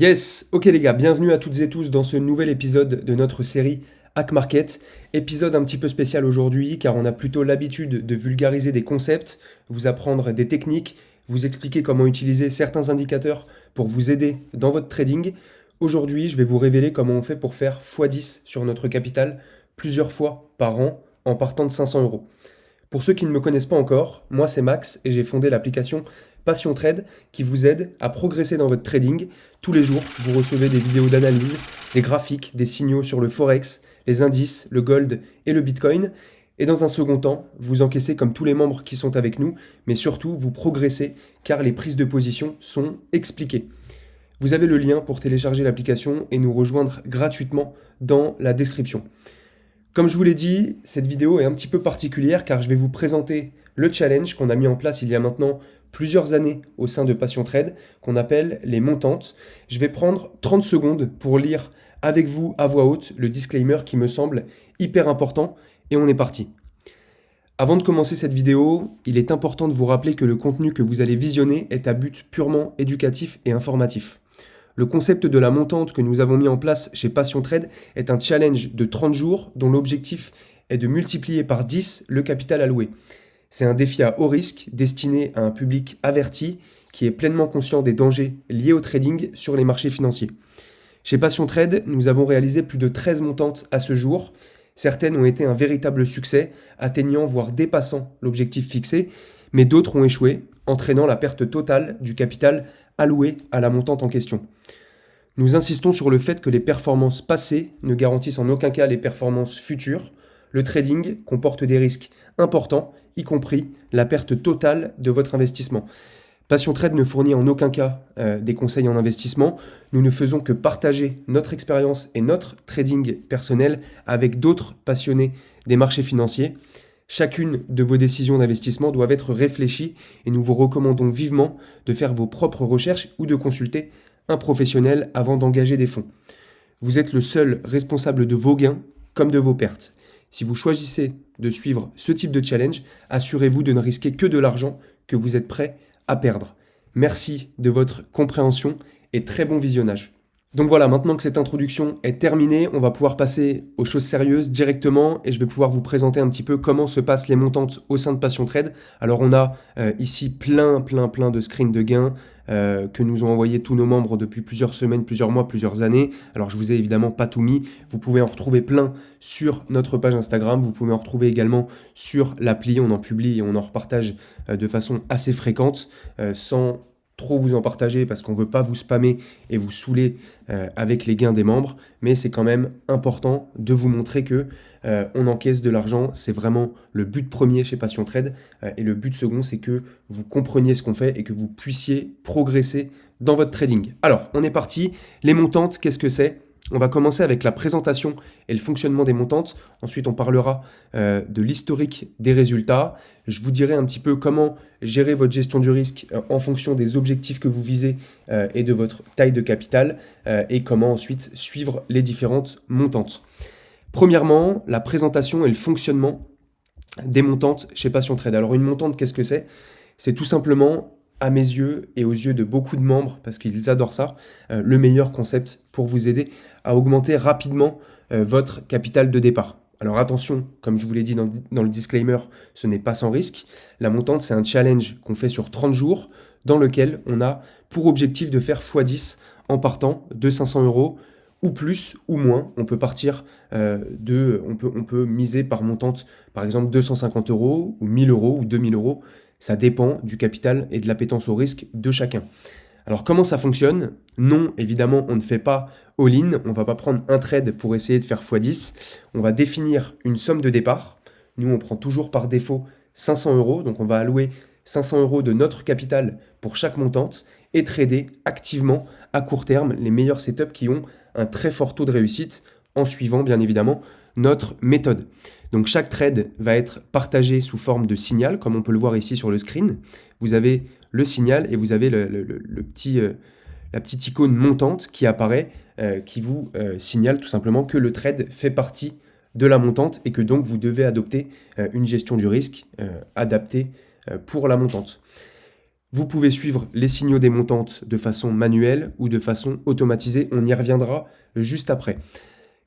Yes, ok les gars, bienvenue à toutes et tous dans ce nouvel épisode de notre série Hack Market. Épisode un petit peu spécial aujourd'hui car on a plutôt l'habitude de vulgariser des concepts, vous apprendre des techniques, vous expliquer comment utiliser certains indicateurs pour vous aider dans votre trading. Aujourd'hui, je vais vous révéler comment on fait pour faire x10 sur notre capital plusieurs fois par an en partant de 500 euros. Pour ceux qui ne me connaissent pas encore, moi c'est Max et j'ai fondé l'application Passion Trade qui vous aide à progresser dans votre trading. Tous les jours, vous recevez des vidéos d'analyse, des graphiques, des signaux sur le Forex, les indices, le gold et le Bitcoin. Et dans un second temps, vous encaissez comme tous les membres qui sont avec nous, mais surtout vous progressez car les prises de position sont expliquées. Vous avez le lien pour télécharger l'application et nous rejoindre gratuitement dans la description. Comme je vous l'ai dit, cette vidéo est un petit peu particulière car je vais vous présenter le challenge qu'on a mis en place il y a maintenant plusieurs années au sein de Passion Trade, qu'on appelle les montantes. Je vais prendre 30 secondes pour lire avec vous à voix haute le disclaimer qui me semble hyper important et on est parti. Avant de commencer cette vidéo, il est important de vous rappeler que le contenu que vous allez visionner est à but purement éducatif et informatif. Le concept de la montante que nous avons mis en place chez Passion Trade est un challenge de 30 jours dont l'objectif est de multiplier par 10 le capital alloué. C'est un défi à haut risque destiné à un public averti qui est pleinement conscient des dangers liés au trading sur les marchés financiers. Chez Passion Trade, nous avons réalisé plus de 13 montantes à ce jour. Certaines ont été un véritable succès, atteignant voire dépassant l'objectif fixé, mais d'autres ont échoué, entraînant la perte totale du capital alloué à la montante en question. Nous insistons sur le fait que les performances passées ne garantissent en aucun cas les performances futures. Le trading comporte des risques importants, y compris la perte totale de votre investissement. Passion Trade ne fournit en aucun cas des conseils en investissement. Nous ne faisons que partager notre expérience et notre trading personnel avec d'autres passionnés des marchés financiers. Chacune de vos décisions d'investissement doivent être réfléchies et nous vous recommandons vivement de faire vos propres recherches ou de consulter un professionnel avant d'engager des fonds. Vous êtes le seul responsable de vos gains comme de vos pertes. Si vous choisissez de suivre ce type de challenge, assurez-vous de ne risquer que de l'argent que vous êtes prêt à perdre. Merci de votre compréhension et très bon visionnage. Donc voilà, maintenant que cette introduction est terminée, on va pouvoir passer aux choses sérieuses directement et je vais pouvoir vous présenter un petit peu comment se passent les montantes au sein de Passion Trade. Alors on a ici plein de screens de gains que nous ont envoyé tous nos membres depuis plusieurs semaines, plusieurs mois, plusieurs années. Alors je vous ai évidemment pas tout mis, vous pouvez en retrouver plein sur notre page Instagram, vous pouvez en retrouver également sur l'appli, on en publie et on en repartage de façon assez fréquente sans trop vous en partager parce qu'on ne veut pas vous spammer et vous saouler avec les gains des membres, mais c'est quand même important de vous montrer que on encaisse de l'argent, c'est vraiment le but premier chez Passion Trade et le but second c'est que vous compreniez ce qu'on fait et que vous puissiez progresser dans votre trading. Alors, on est parti, les montantes, qu'est-ce que c'est ? On va commencer avec la présentation et le fonctionnement des montantes. Ensuite, on parlera de l'historique des résultats. Je vous dirai un petit peu comment gérer votre gestion du risque en fonction des objectifs que vous visez et de votre taille de capital et comment ensuite suivre les différentes montantes. Premièrement, la présentation et le fonctionnement des montantes chez Passion Trade. Alors, une montante, qu'est-ce que c'est ? C'est tout simplement, à mes yeux et aux yeux de beaucoup de membres, parce qu'ils adorent ça, le meilleur concept pour vous aider à augmenter rapidement votre capital de départ. Alors attention, comme je vous l'ai dit dans le disclaimer, ce n'est pas sans risque. La montante, c'est un challenge qu'on fait sur 30 jours, dans lequel on a pour objectif de faire x10 en partant de 500 euros, ou plus ou moins. On peut partir on peut miser par montante, par exemple 250 euros, ou 1000 euros, ou 2000 euros. Ça dépend du capital et de l'appétence au risque de chacun. Alors comment ça fonctionne ? Non, évidemment, on ne fait pas all-in, on ne va pas prendre un trade pour essayer de faire x10. On va définir une somme de départ. Nous, on prend toujours par défaut 500 euros, donc on va allouer 500 euros de notre capital pour chaque montante et trader activement à court terme les meilleurs setups qui ont un très fort taux de réussite en suivant bien évidemment notre méthode. Donc chaque trade va être partagé sous forme de signal, comme on peut le voir ici sur le screen. Vous avez le signal et vous avez la petite icône montante qui apparaît, qui vous signale tout simplement que le trade fait partie de la montante et que donc vous devez adopter une gestion du risque adaptée pour la montante. Vous pouvez suivre les signaux des montantes de façon manuelle ou de façon automatisée. On y reviendra juste après.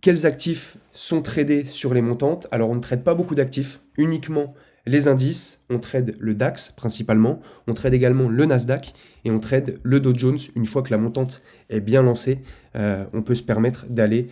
Quels actifs sont tradés sur les montantes? Alors, on ne trade pas beaucoup d'actifs, uniquement les indices. On trade le DAX principalement, on trade également le Nasdaq et on trade le Dow Jones. Une fois que la montante est bien lancée, on peut se permettre d'aller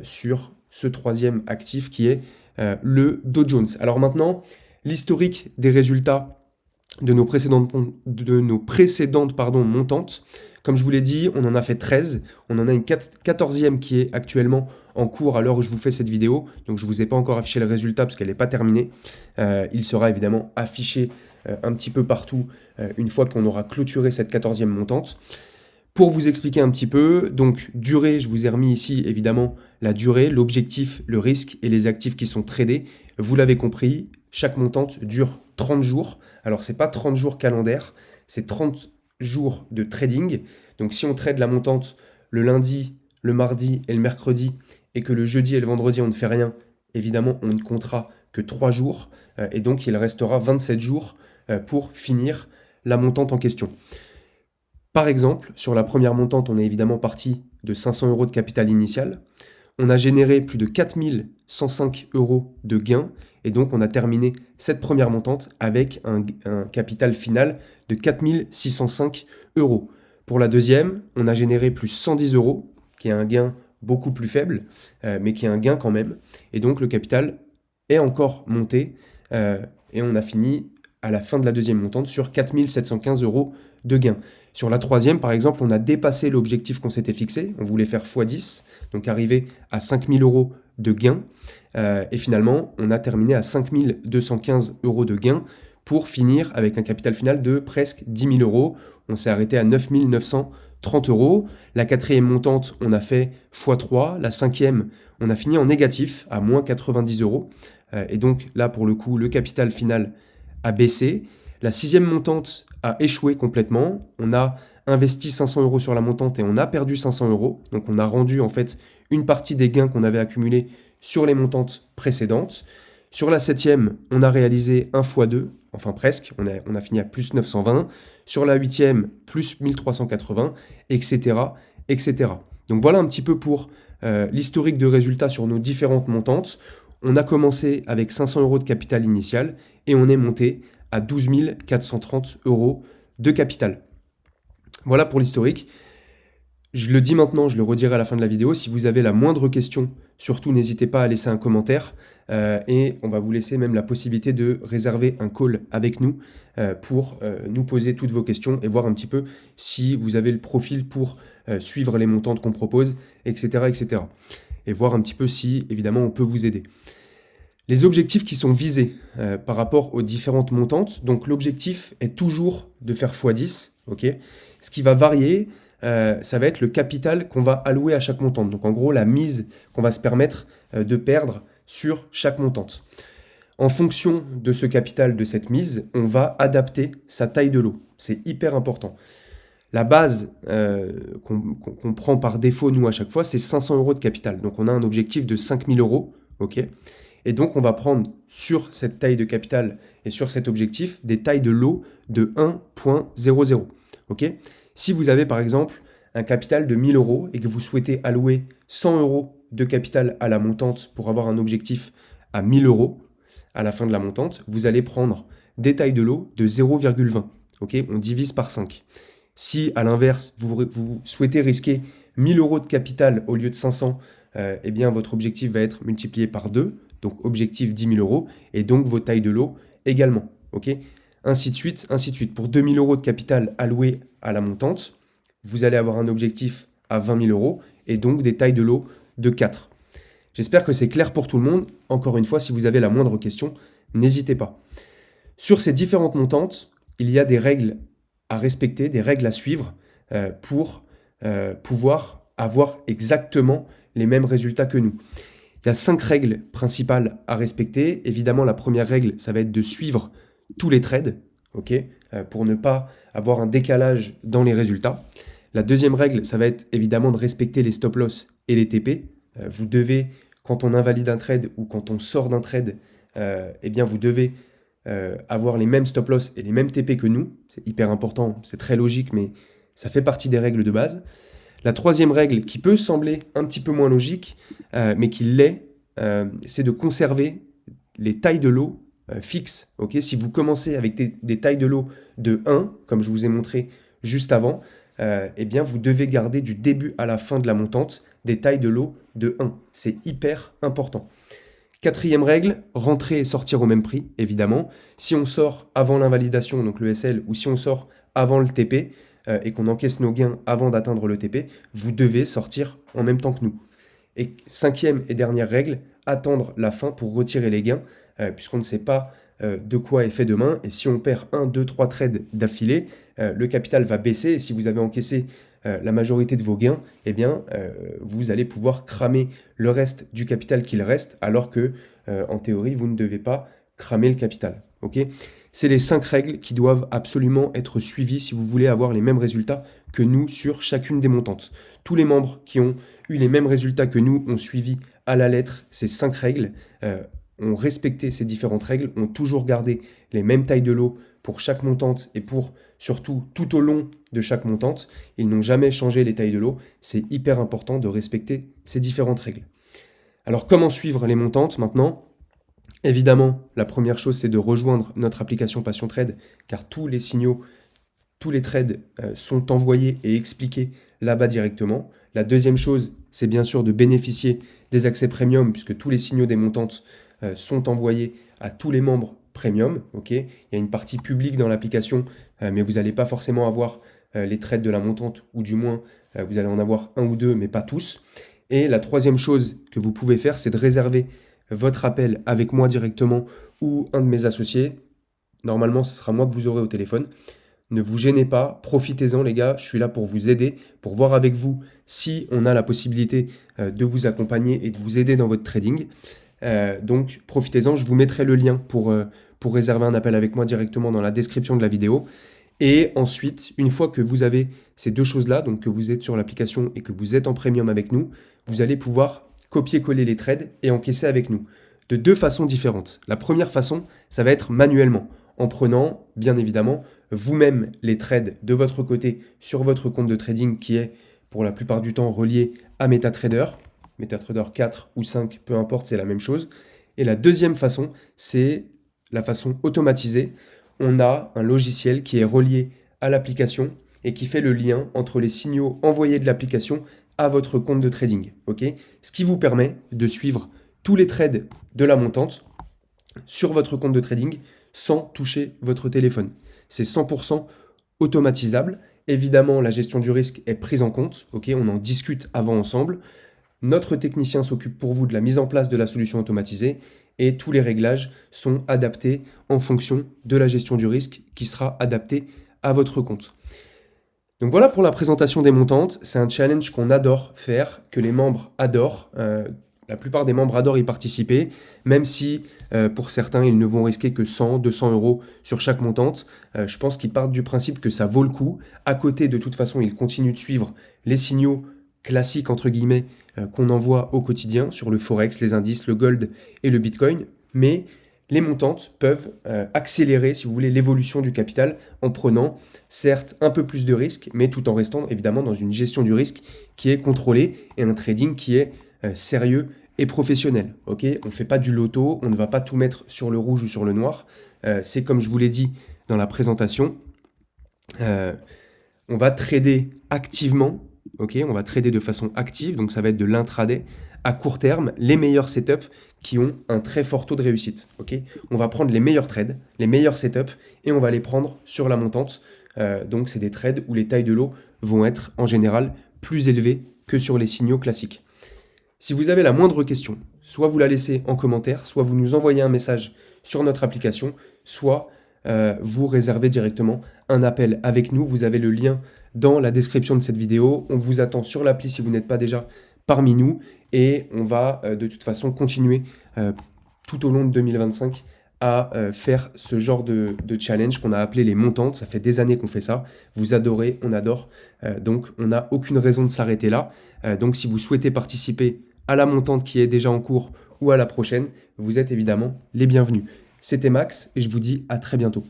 sur ce troisième actif qui est le Dow Jones. Alors maintenant, l'historique des résultats de nos précédentes montantes. Comme je vous l'ai dit, on en a fait 13. On en a une 14e qui est actuellement en cours à l'heure où je vous fais cette vidéo. Donc je ne vous ai pas encore affiché le résultat parce qu'elle n'est pas terminée. Il sera évidemment affiché un petit peu partout une fois qu'on aura clôturé cette 14e montante. Pour vous expliquer un petit peu, donc durée, je vous ai remis ici évidemment la durée, l'objectif, le risque et les actifs qui sont tradés. Vous l'avez compris, chaque montante dure 30 jours. Alors c'est pas 30 jours calendaires, c'est 30 jours de trading. Donc si on trade la montante le lundi, le mardi et le mercredi et que le jeudi et le vendredi on ne fait rien, évidemment on ne comptera que 3 jours et donc il restera 27 jours pour finir la montante en question. Par exemple, sur la première montante, on est évidemment parti de 500 € de capital initial. On a généré plus de 4105 € de gains et donc on a terminé cette première montante avec un capital final de 4605 €. Pour la deuxième, on a généré plus 110 €, qui est un gain beaucoup plus faible, mais qui est un gain quand même. Et donc le capital est encore monté et on a fini à la fin de la deuxième montante sur 4715 € de gains. Sur la troisième, par exemple, on a dépassé l'objectif qu'on s'était fixé. On voulait faire x10, donc arriver à 5000 € de gains. Et finalement, on a terminé à 5215 € de gains pour finir avec un capital final de presque 10 000 €. On s'est arrêté à 9930 €. La quatrième montante, on a fait x3. La cinquième, on a fini en négatif à moins 90 €. Et donc là, pour le coup, le capital final a baissé. La sixième montante a échoué complètement. On a investi 500 € sur la montante et on a perdu 500 €. Donc on a rendu en fait une partie des gains qu'on avait accumulés sur les montantes précédentes. Sur la septième, on a réalisé 1 x 2, enfin presque, on a fini à plus 920. Sur la huitième, plus 1380, etc., etc. Donc voilà un petit peu pour l'historique de résultats sur nos différentes montantes. On a commencé avec 500 € de capital initial et on est monté à 12 430 € de capital. Voilà pour l'historique. Je le dis maintenant, je le redirai à la fin de la vidéo. Si vous avez la moindre question, surtout n'hésitez pas à laisser un commentaire et on va vous laisser même la possibilité de réserver un call avec nous pour nous poser toutes vos questions et voir un petit peu si vous avez le profil pour suivre les montantes qu'on propose, etc., etc. Et voir un petit peu si, évidemment, on peut vous aider. Les objectifs qui sont visés par rapport aux différentes montantes, donc l'objectif est toujours de faire x10, ok. Ce qui va varier, ça va être le capital qu'on va allouer à chaque montante. Donc en gros, la mise qu'on va se permettre de perdre sur chaque montante. En fonction de ce capital, de cette mise, on va adapter sa taille de lot. C'est hyper important. La base qu'on prend par défaut, nous, à chaque fois, c'est 500 € de capital. Donc on a un objectif de 5000 €, ok. Et donc, on va prendre sur cette taille de capital et sur cet objectif des tailles de lot de 1,00. Okay. Si vous avez par exemple un capital de 1000 € et que vous souhaitez allouer 100 € de capital à la montante pour avoir un objectif à 1000 € à la fin de la montante, vous allez prendre des tailles de lot de 0,20. Okay. On divise par 5. Si à l'inverse, vous souhaitez risquer 1000 € de capital au lieu de 500, eh bien votre objectif va être multiplié par 2. Donc objectif 10 000 € et donc vos tailles de lot également. Okay, ainsi de suite, ainsi de suite. Pour 2 000 € de capital alloué à la montante, vous allez avoir un objectif à 20 000 € et donc des tailles de lot de 4. J'espère que c'est clair pour tout le monde. Encore une fois, si vous avez la moindre question, n'hésitez pas. Sur ces différentes montantes, il y a des règles à respecter, des règles à suivre pour pouvoir avoir exactement les mêmes résultats que nous. Il y a 5 règles principales à respecter. Évidemment, la première règle, ça va être de suivre tous les trades, okay, pour ne pas avoir un décalage dans les résultats. La deuxième règle, ça va être évidemment de respecter les stop-loss et les TP. Vous devez, quand on invalide un trade ou quand on sort d'un trade, eh bien vous devez avoir les mêmes stop loss et les mêmes TP que nous. C'est hyper important, c'est très logique, mais ça fait partie des règles de base. La troisième règle, qui peut sembler un petit peu moins logique, mais qui l'est, c'est de conserver les tailles de lot fixes. Okay, si vous commencez avec des tailles de lot de 1, comme je vous ai montré juste avant, eh bien vous devez garder du début à la fin de la montante des tailles de lot de 1. C'est hyper important. Quatrième règle, rentrer et sortir au même prix, évidemment. Si on sort avant l'invalidation, donc le SL, ou si on sort avant le TP, et qu'on encaisse nos gains avant d'atteindre le TP, vous devez sortir en même temps que nous. Et cinquième et dernière règle, attendre la fin pour retirer les gains, puisqu'on ne sait pas de quoi est fait demain, et si on perd 1, 2, 3 trades d'affilée, le capital va baisser, et si vous avez encaissé la majorité de vos gains, eh bien, vous allez pouvoir cramer le reste du capital qu'il reste, alors que, en théorie, vous ne devez pas cramer le capital. Okay, c'est les 5 règles qui doivent absolument être suivies si vous voulez avoir les mêmes résultats que nous sur chacune des montantes. Tous les membres qui ont eu les mêmes résultats que nous ont suivi à la lettre ces 5 règles, ont respecté ces différentes règles, ont toujours gardé les mêmes tailles de lot pour chaque montante et pour surtout tout au long de chaque montante. Ils n'ont jamais changé les tailles de lot. C'est hyper important de respecter ces différentes règles. Alors comment suivre les montantes maintenant ? Évidemment, la première chose, c'est de rejoindre notre application Passion Trade, car tous les signaux, tous les trades sont envoyés et expliqués là-bas directement. La deuxième chose, c'est bien sûr de bénéficier des accès premium, puisque tous les signaux des montantes sont envoyés à tous les membres premium. Okay, il y a une partie publique dans l'application, mais vous n'allez pas forcément avoir les trades de la montante, ou du moins, vous allez en avoir un ou deux, mais pas tous. Et la troisième chose que vous pouvez faire, c'est de réserver votre appel avec moi directement ou un de mes associés. Normalement, ce sera moi que vous aurez au téléphone. Ne vous gênez pas, profitez-en les gars, je suis là pour vous aider, pour voir avec vous si on a la possibilité de vous accompagner et de vous aider dans votre trading. Donc profitez-en, je vous mettrai le lien pour réserver un appel avec moi directement dans la description de la vidéo. Et ensuite, une fois que vous avez ces deux choses-là, donc que vous êtes sur l'application et que vous êtes en premium avec nous, vous allez pouvoir copier-coller les trades et encaisser avec nous de deux façons différentes. La première façon, ça va être manuellement, en prenant, bien évidemment, vous-même les trades de votre côté sur votre compte de trading qui est, pour la plupart du temps, relié à MetaTrader. MetaTrader 4 ou 5, peu importe, c'est la même chose. Et la deuxième façon, c'est la façon automatisée. On a un logiciel qui est relié à l'application et qui fait le lien entre les signaux envoyés de l'application à votre compte de trading. Okay, ce qui vous permet de suivre tous les trades de la montante sur votre compte de trading sans toucher votre téléphone. C'est 100% automatisable. Évidemment, la gestion du risque est prise en compte. Okay, on en discute avant ensemble. Notre technicien s'occupe pour vous de la mise en place de la solution automatisée et tous les réglages sont adaptés en fonction de la gestion du risque qui sera adaptée à votre compte. Donc voilà pour la présentation des montantes. C'est un challenge qu'on adore faire, que les membres adorent. La plupart des membres adorent y participer, même si pour certains, ils ne vont risquer que 100, 200 euros sur chaque montante. Je pense qu'ils partent du principe que ça vaut le coup. À côté, de toute façon, ils continuent de suivre les signaux classiques, entre guillemets, qu'on envoie au quotidien sur le Forex, les indices, le Gold et le Bitcoin. Mais les montantes peuvent accélérer, si vous voulez, l'évolution du capital en prenant, certes, un peu plus de risques, mais tout en restant évidemment dans une gestion du risque qui est contrôlée et un trading qui est sérieux et professionnel. Okay, on ne fait pas du loto, on ne va pas tout mettre sur le rouge ou sur le noir. C'est comme je vous l'ai dit dans la présentation, on va trader activement, okay, on va trader de façon active, donc ça va être de l'intraday à court terme, les meilleurs setups qui ont un très fort taux de réussite. Okay, on va prendre les meilleurs trades, les meilleurs setups et on va les prendre sur la montante. Donc c'est des trades où les tailles de lot vont être en général plus élevées que sur les signaux classiques. Si vous avez la moindre question, soit vous la laissez en commentaire, soit vous nous envoyez un message sur notre application, soit vous réservez directement un appel avec nous. Vous avez le lien dans la description de cette vidéo. On vous attend sur l'appli si vous n'êtes pas déjà parmi nous et on va de toute façon continuer tout au long de 2025 à faire ce genre de challenge qu'on a appelé les montantes. Ça fait des années qu'on fait ça. Vous adorez, on adore. Donc on n'a aucune raison de s'arrêter là. Donc si vous souhaitez participer à la montante qui est déjà en cours ou à la prochaine, vous êtes évidemment les bienvenus. C'était Max et je vous dis à très bientôt.